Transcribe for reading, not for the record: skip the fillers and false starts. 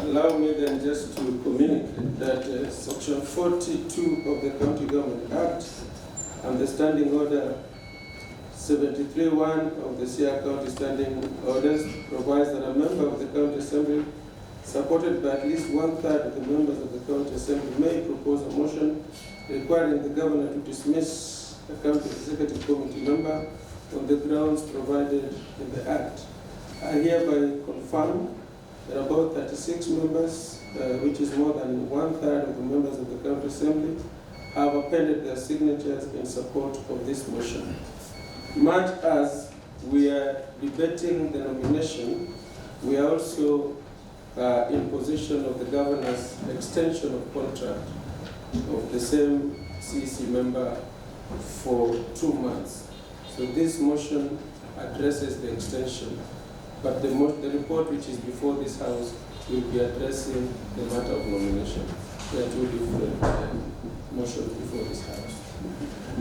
Allow me then just to communicate that Section 42 of the County Government Act and the Standing Order 73(1) of the Siaya County Standing Orders provides that a member of the County Assembly, supported by at least 1/3 of the members of the County Assembly, may propose a motion requiring the Governor to dismiss a County Executive Committee member on the grounds provided in the Act. I hereby confirm that about 36 members, which is more than 1/3 of the members of the County Assembly, have appended their signatures in support of this motion. Much as we are debating the nomination, we are also in possession of the Governor's extension of contract of the same CEC member for 2 months. So this motion addresses the extension, but the report which is before this House will be addressing the matter of nomination. There are two different motions.